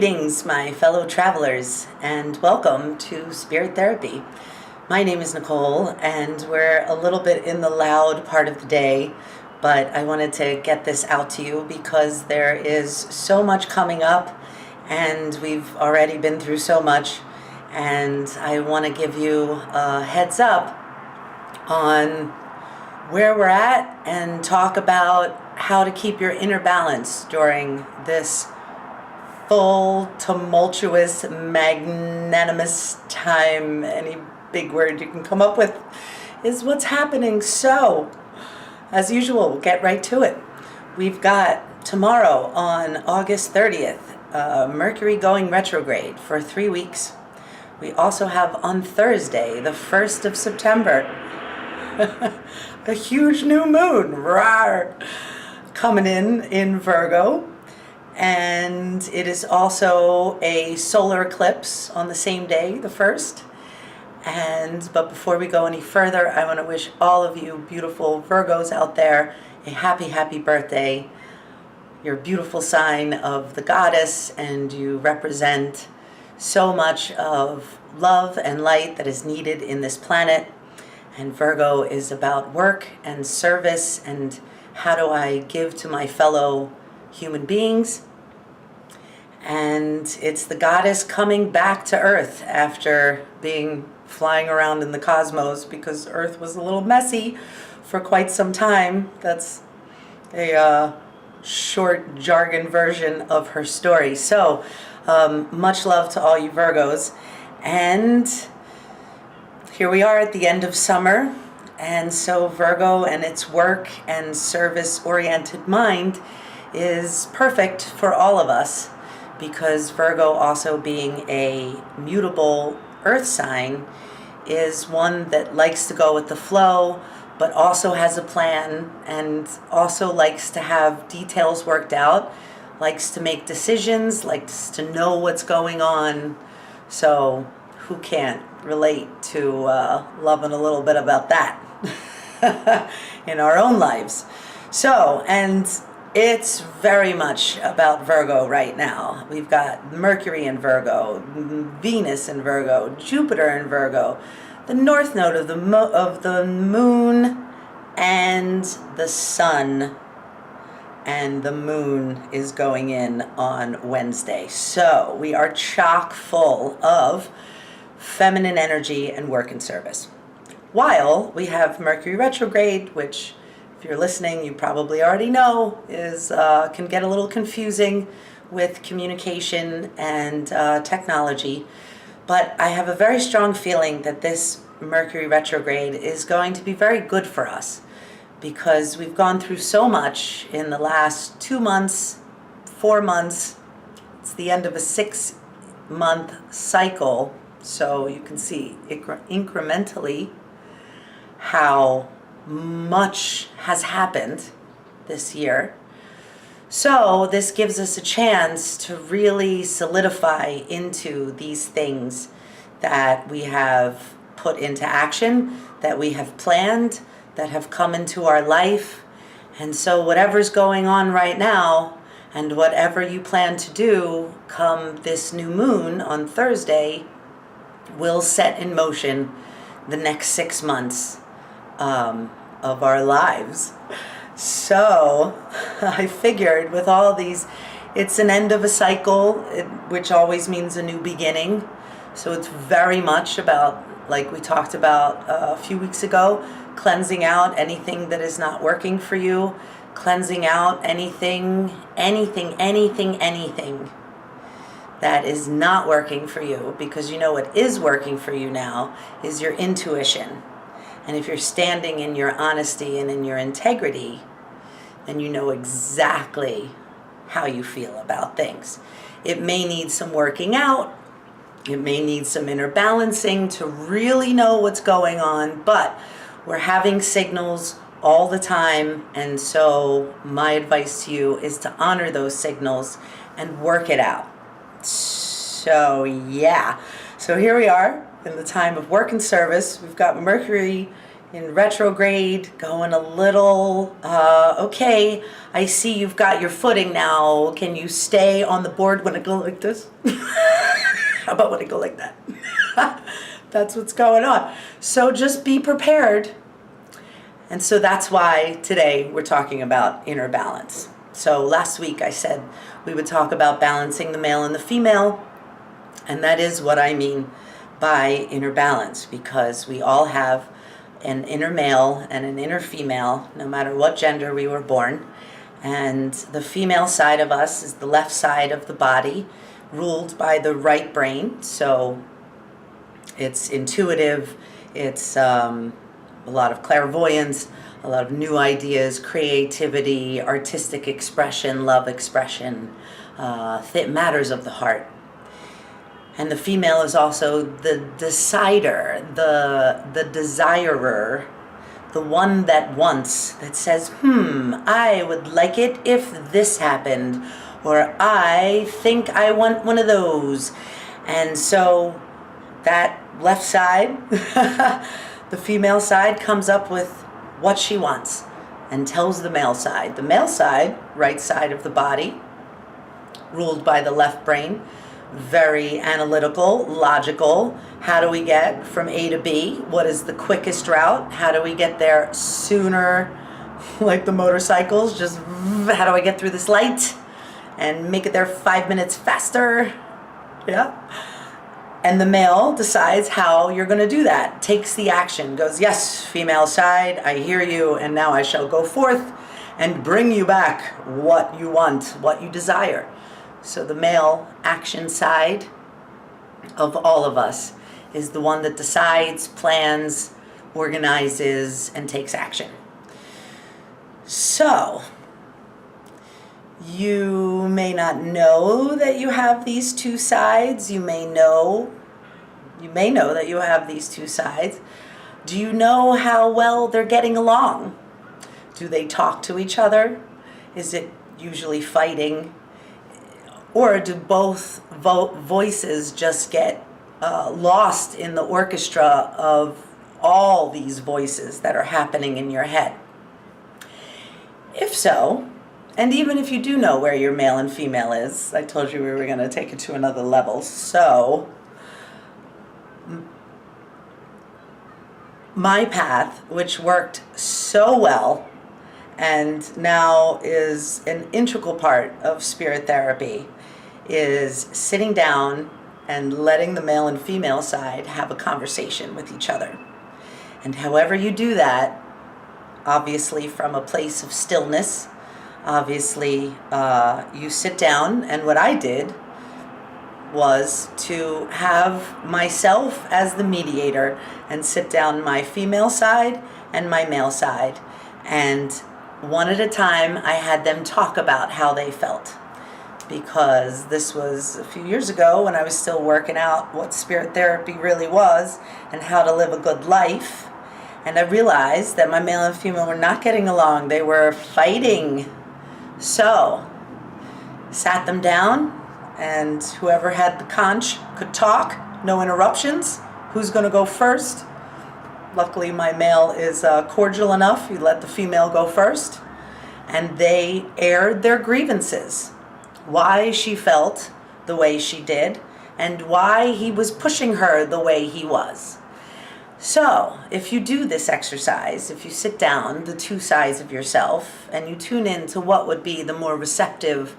Greetings, my fellow travelers, and welcome to Spirit Therapy. My name is Nicole, and we're a little bit in the loud part of the day, but I wanted to get this out to you because there is so much coming up, and we've already been through so much, and I want to give you a heads up on where we're at and talk about how to keep your inner balance during this full, tumultuous, magnanimous time. Any big word you can come up with is what's happening. So, as usual, we'll get right to it. We've got tomorrow on August 30th, Mercury going retrograde for 3 weeks. We also have on Thursday, the 1st of September, a huge new moon, rawr, coming in Virgo. And it is also a solar eclipse on the same day, the 1st. But before we go any further, I want to wish all of you beautiful Virgos out there a happy, happy birthday. You're a beautiful sign of the goddess, and you represent so much of love and light that is needed in this planet. And Virgo is about work and service and how do I give to my fellow human beings. And it's the goddess coming back to Earth after being flying around in the cosmos because Earth was a little messy for quite some time. That's a short jargon version of her story. So much love to all you Virgos. And here we are at the end of summer. And so Virgo and its work and service-oriented mind is perfect for all of us, because Virgo, also being a mutable earth sign, is one that likes to go with the flow, but also has a plan and also likes to have details worked out, likes to make decisions, likes to know what's going on. So who can't relate to loving a little bit about that in our own lives? So, and it's very much about Virgo right now. We've got Mercury in Virgo, Venus in Virgo, Jupiter in Virgo, the north node of the moon, and the sun. And the moon is going in on Wednesday. So we are chock full of feminine energy and work and service. While we have Mercury retrograde, which, if you're listening, you probably already know, is can get a little confusing with communication and technology. But I have a very strong feeling that this Mercury retrograde is going to be very good for us, because we've gone through so much in the last 2 months, 4 months. It's the end of a 6-month cycle, so you can see incrementally how much has happened this year. So this gives us a chance to really solidify into these things that we have put into action, that we have planned, that have come into our life. And so whatever's going on right now and whatever you plan to do come this new moon on Thursday will set in motion the next 6 months of our lives. So I figured with all these, it's an end of a cycle, which always means a new beginning. So it's very much about, like we talked about a few weeks ago, cleansing out anything that is not working for you, cleansing out anything that is not working for you, because you know what is working for you now is your intuition. And if you're standing in your honesty and in your integrity, then you know exactly how you feel about things. It may need some working out. It may need some inner balancing to really know what's going on, but we're having signals all the time. And so my advice to you is to honor those signals and work it out. So yeah, so here we are in the time of work and service. We've got Mercury in retrograde, going a little, okay, I see you've got your footing now. Can you stay on the board when it goes like this? How about when it go like that? That's what's going on. So just be prepared. And so that's why today we're talking about inner balance. So last week I said we would talk about balancing the male and the female. And that is what I mean by inner balance, because we all have an inner male and an inner female, no matter what gender we were born. And the female side of us is the left side of the body, ruled by the right brain. So it's intuitive, it's a lot of clairvoyance, a lot of new ideas, creativity, artistic expression, love expression, matters of the heart. And the female is also the decider, the desirer, the one that wants, that says, I would like it if this happened, or I think I want one of those. And so that left side, the female side, comes up with what she wants and tells the male side. The male side, right side of the body, ruled by the left brain, very analytical, logical. How do we get from A to B? What is the quickest route? How do we get there sooner? Like the motorcycles, just how do I get through this light and make it there 5 minutes faster? Yeah. And the male decides how you're going to do that, takes the action, goes, yes, female side, I hear you, and now I shall go forth and bring you back what you want, what you desire. So the male action side of all of us is the one that decides, plans, organizes, and takes action. So you may not know that you have these two sides. You may know that you have these two sides. Do you know how well they're getting along? Do they talk to each other? Is it usually fighting? Or do both voices just get lost in the orchestra of all these voices that are happening in your head? If so, and even if you do know where your male and female is, I told you we were going to take it to another level. So my path, which worked so well and now is an integral part of spirit therapy, is sitting down and letting the male and female side have a conversation with each other. And however you do that, obviously from a place of stillness, obviously you sit down, and what I did was to have myself as the mediator and sit down my female side and my male side, and one at a time I had them talk about how they felt. Because this was a few years ago when I was still working out what spirit therapy really was and how to live a good life. And I realized that my male and female were not getting along. They were fighting. So, sat them down, and whoever had the conch could talk, no interruptions. Who's going to go first? Luckily, my male is cordial enough. He let the female go first. And they aired their grievances. Why she felt the way she did, and why he was pushing her the way he was. So, if you do this exercise, if you sit down, the two sides of yourself, and you tune in to what would be the more receptive,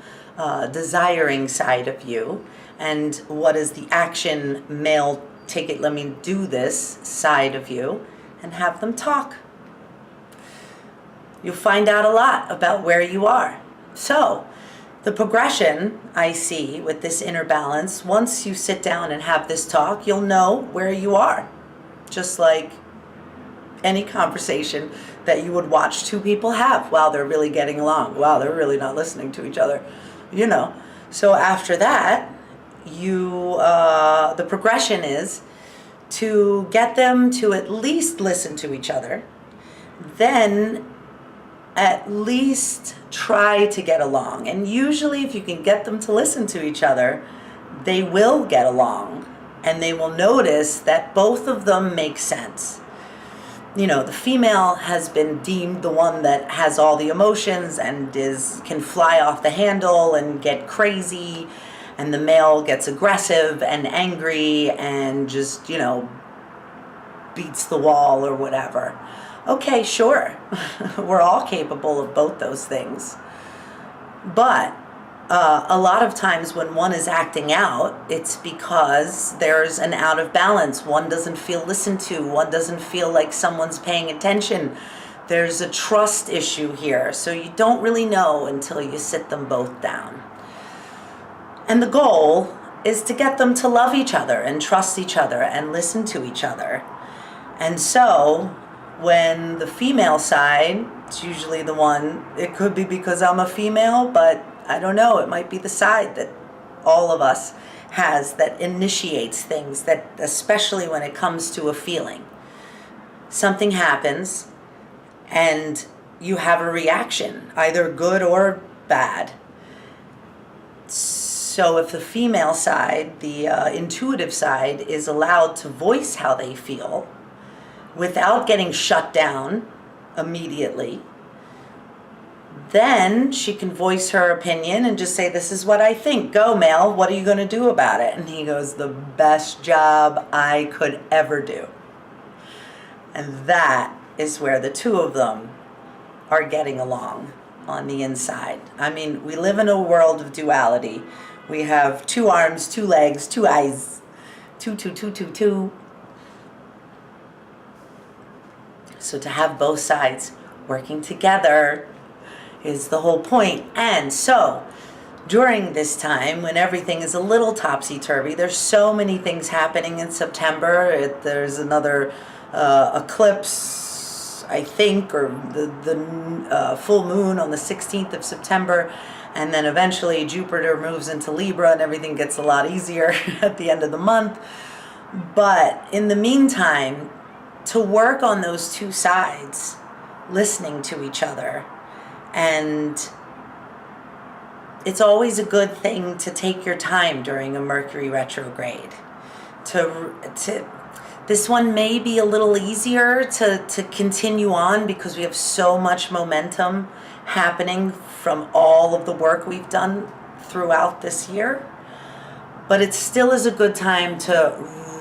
desiring side of you, and what is the action, male, take it, let me do this side of you, and have them talk. You'll find out a lot about where you are. So, the progression I see with this inner balance, once you sit down and have this talk, you'll know where you are. Just like any conversation that you would watch two people have. Wow, they're really getting along. Wow, they're really not listening to each other. You know. So after that, the progression is to get them to at least listen to each other. Then at least try to get along. And usually if you can get them to listen to each other, they will get along, and they will notice that both of them make sense. the female has been deemed the one that has all the emotions and can fly off the handle and get crazy, and the male gets aggressive and angry and just, beats the wall or whatever. Okay, sure. We're all capable of both those things. But a lot of times when one is acting out, it's because there's an out of balance. One doesn't feel listened to. One doesn't feel like someone's paying attention. There's a trust issue here. So you don't really know until you sit them both down. And the goal is to get them to love each other and trust each other and listen to each other. And so when the female side, it's usually the one, it could be because I'm a female, but I don't know, it might be the side that all of us has that initiates things, that especially when it comes to a feeling. Something happens and you have a reaction, either good or bad. So if the female side, the intuitive side, is allowed to voice how they feel without getting shut down immediately, then she can voice her opinion and just say, this is what I think. Go, male. What are you going to do about it? And he goes, the best job I could ever do. And that is where the two of them are getting along on the inside. I mean, we live in a world of duality. We have 2 arms, 2 legs, 2 eyes, two. So to have both sides working together is the whole point. And so during this time when everything is a little topsy-turvy, there's so many things happening in September. There's another eclipse, I think, or the full moon on the 16th of September. And then eventually Jupiter moves into Libra and everything gets a lot easier at the end of the month. But in the meantime, to work on those two sides, listening to each other. And it's always a good thing to take your time during a Mercury retrograde. This one may be a little easier to continue on because we have so much momentum happening from all of the work we've done throughout this year. But it still is a good time to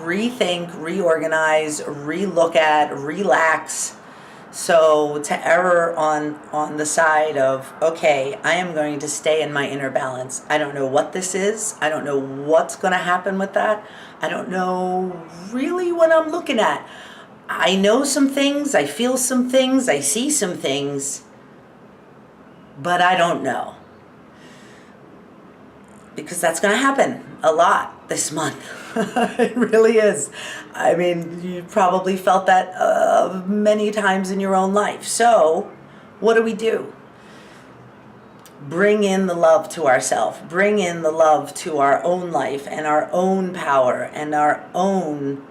rethink, reorganize, relook at, relax. So to err on the side of, okay, I am going to stay in my inner balance. I don't know what this is. I don't know what's going to happen with that. I don't know really what I'm looking at. I know some things, I feel some things, I see some things, but I don't know. Because that's going to happen a lot this month. It really is. I mean, you probably felt that many times in your own life. So, what do? Bring in the love to ourselves. Bring in the love to our own life and our own power and our own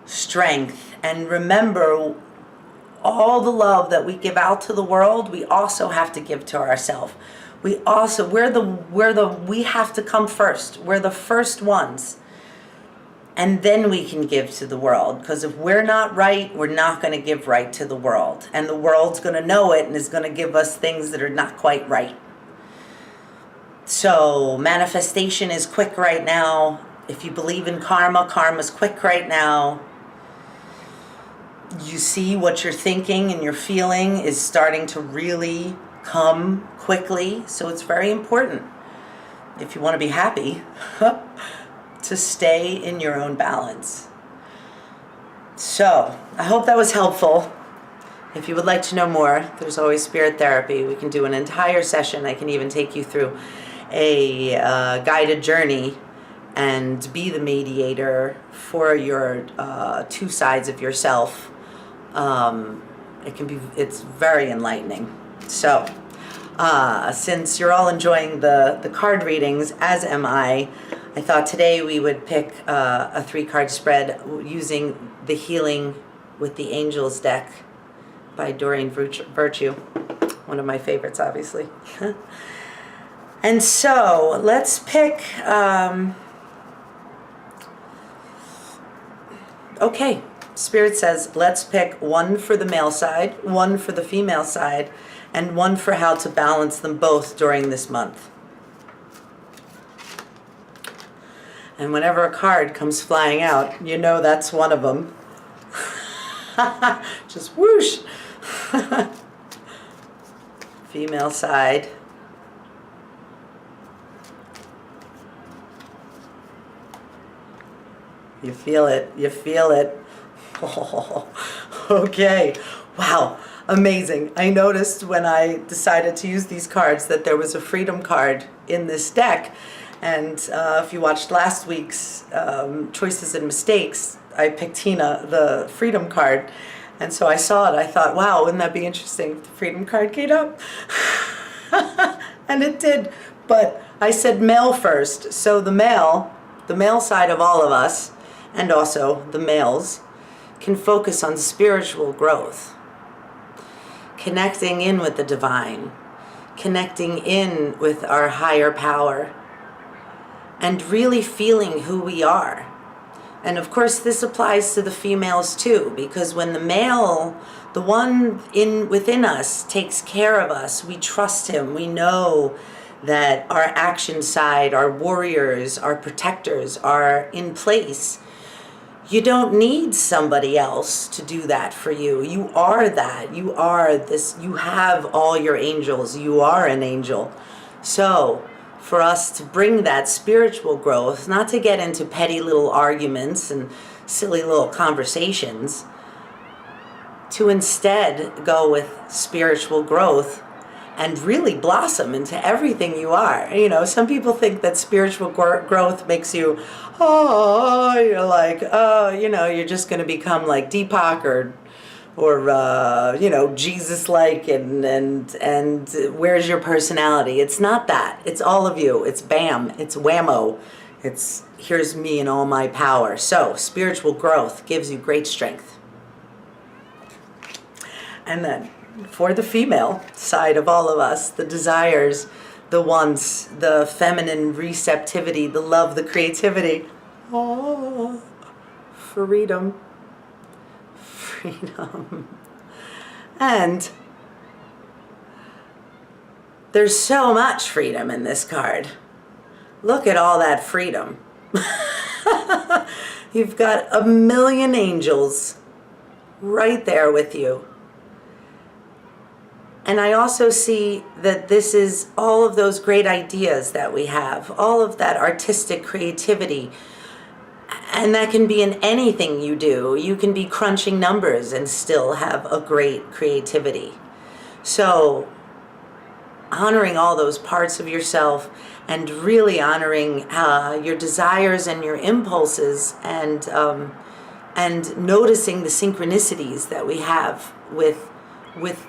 strength. And remember, all the love that we give out to the world, we also have to give to ourselves. We have to come first. We're the first ones. And then we can give to the world. Because if we're not right, we're not going to give right to the world. And the world's going to know it and is going to give us things that are not quite right. So manifestation is quick right now. If you believe in karma, karma's quick right now. You see what you're thinking and you're feeling is starting to really come quickly. So it's very important, if you want to be happy, to stay in your own balance. So I hope that was helpful. If you would like to know more, there's always spirit therapy. We can do an entire session. I can even take you through a guided journey and be the mediator for your two sides of yourself. It's very enlightening. So since you're all enjoying the card readings, as am I thought today we would pick a 3-card spread using the Healing with the Angels deck by Doreen Virtue, one of my favorites, obviously. And so let's pick, okay, Spirit says, let's pick one for the male side, one for the female side, and one for how to balance them both during this month. And whenever a card comes flying out, you know that's one of them. Just whoosh. Female side. You feel it. You feel it. Oh, okay. Wow. Amazing. I noticed when I decided to use these cards that there was a freedom card in this deck. And if you watched last week's Choices and Mistakes, I picked Tina, the freedom card. And so I saw it. I thought, wow, wouldn't that be interesting if the freedom card came up? And it did. But I said male first. So the male side of all of us, and also the males, can focus on spiritual growth, connecting in with the divine, connecting in with our higher power, and really feeling who we are. And of course this applies to the females too, because when the male, the one within us, takes care of us, we trust him, we know that our action side, our warriors, our protectors are in place. You don't need somebody else to do that for you. You are that. You are this. You have all your angels. You are an angel. So for us to bring that spiritual growth, not to get into petty little arguments and silly little conversations, to instead go with spiritual growth and really blossom into everything you are. You know, some people think that spiritual growth makes you, you're like, you're just going to become like Deepak or Jesus-like, and where's your personality? It's not that. It's all of you. It's bam. It's whammo. It's here's me and all my power. So spiritual growth gives you great strength. And then for the female side of all of us, the desires, the wants, the feminine receptivity, the love, the creativity. Oh, freedom. Freedom. And there's so much freedom in this card. Look at all that freedom. You've got a million angels right there with you. And I also see that this is all of those great ideas that we have, all of that artistic creativity. And that can be in anything you do. You can be crunching numbers and still have a great creativity. So honoring all those parts of yourself and really honoring your desires and your impulses, and noticing the synchronicities that we have with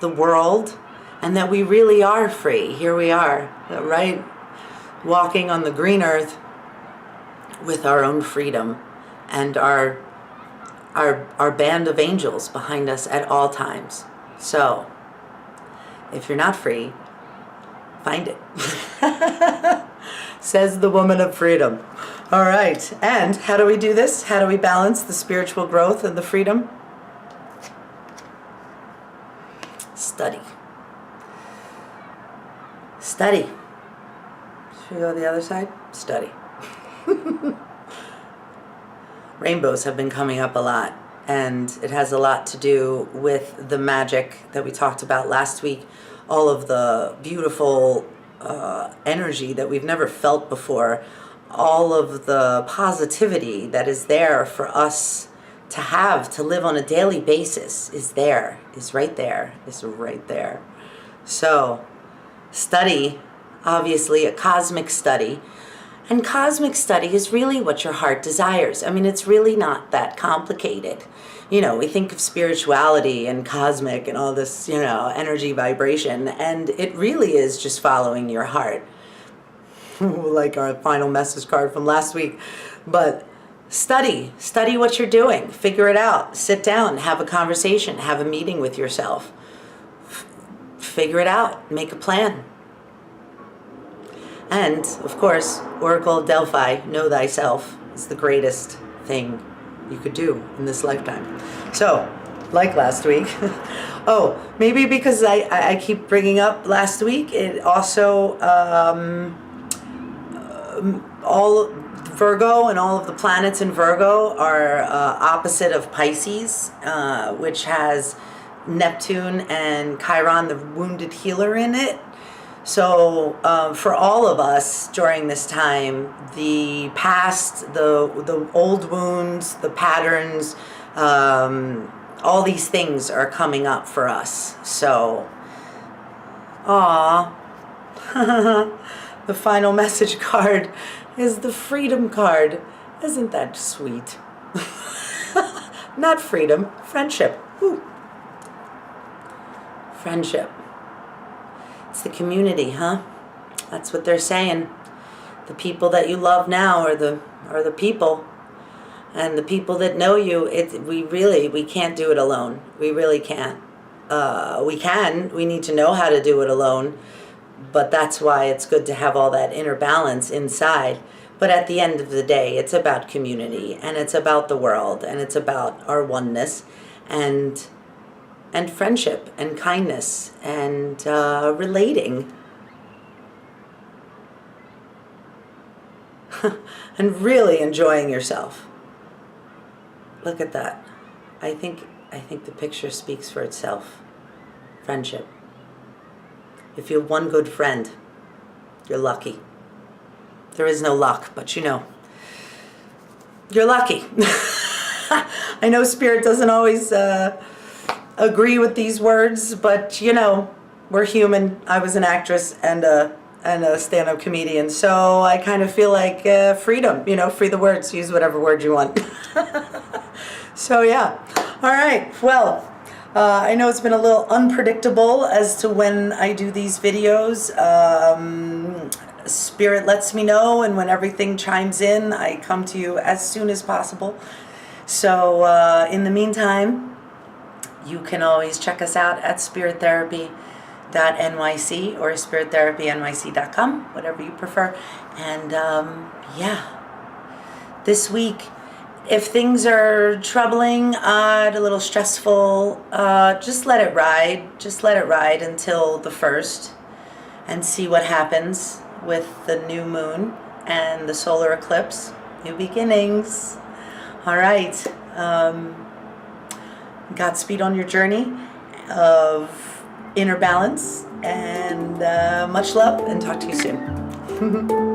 the world, and that we really are free. Here we are, right? Walking on the green earth with our own freedom and our band of angels behind us at all times. So if you're not free, find it. Says the woman of freedom. All right. And how do we do this? How do we balance the spiritual growth and the freedom? Study. Study. Should we go to the other side? Study. Rainbows have been coming up a lot, and it has a lot to do with the magic that we talked about last week, all of the beautiful energy that we've never felt before, all of the positivity that is there for us to have, to live on a daily basis, is right there. So study, obviously a cosmic study, and cosmic study is really what your heart desires. I mean, it's really not that complicated. You know, we think of spirituality and cosmic and all this, energy vibration, and it really is just following your heart. Like our final message card from last week. But study what you're doing, figure it out, sit down, have a conversation, have a meeting with yourself, figure it out, make a plan. And of course, Oracle Delphi, know thyself, is the greatest thing you could do in this lifetime. So, like last week. Oh, maybe because I keep bringing up last week, it also, all Virgo and all of the planets in Virgo are opposite of Pisces, which has Neptune and Chiron, the wounded healer, in it. So for all of us during this time, the past, the old wounds, the patterns, all these things are coming up for us. So, the final message card is the freedom card. Isn't that sweet? Not freedom, friendship. Woo. Friendship. It's the community, huh? That's what they're saying. The people that you love now are the people. And the people that know you, we can't do it alone. We really can't. We need to know how to do it alone, but that's why it's good to have all that inner balance inside. But at the end of the day, it's about community, and it's about the world, and it's about our oneness, and friendship, and kindness, and relating. And really enjoying yourself. Look at that. I think the picture speaks for itself. Friendship. If you have one good friend, you're lucky. There is no luck, but you're lucky. I know Spirit doesn't always agree with these words, but we're human. I was an actress and a stand-up comedian, so I kind of feel like freedom. Free the words. Use whatever word you want. So yeah. All right. Well, I know it's been a little unpredictable as to when I do these videos. Spirit lets me know, and when everything chimes in, I come to you as soon as possible. So in the meantime, you can always check us out at spirittherapy.nyc or spirittherapynyc.com, whatever you prefer. And yeah, this week, if things are troubling, odd, a little stressful, just let it ride. Just let it ride until the 1st and see what happens with the new moon and the solar eclipse. New beginnings. All right. Godspeed on your journey of inner balance, and much love, and talk to you soon.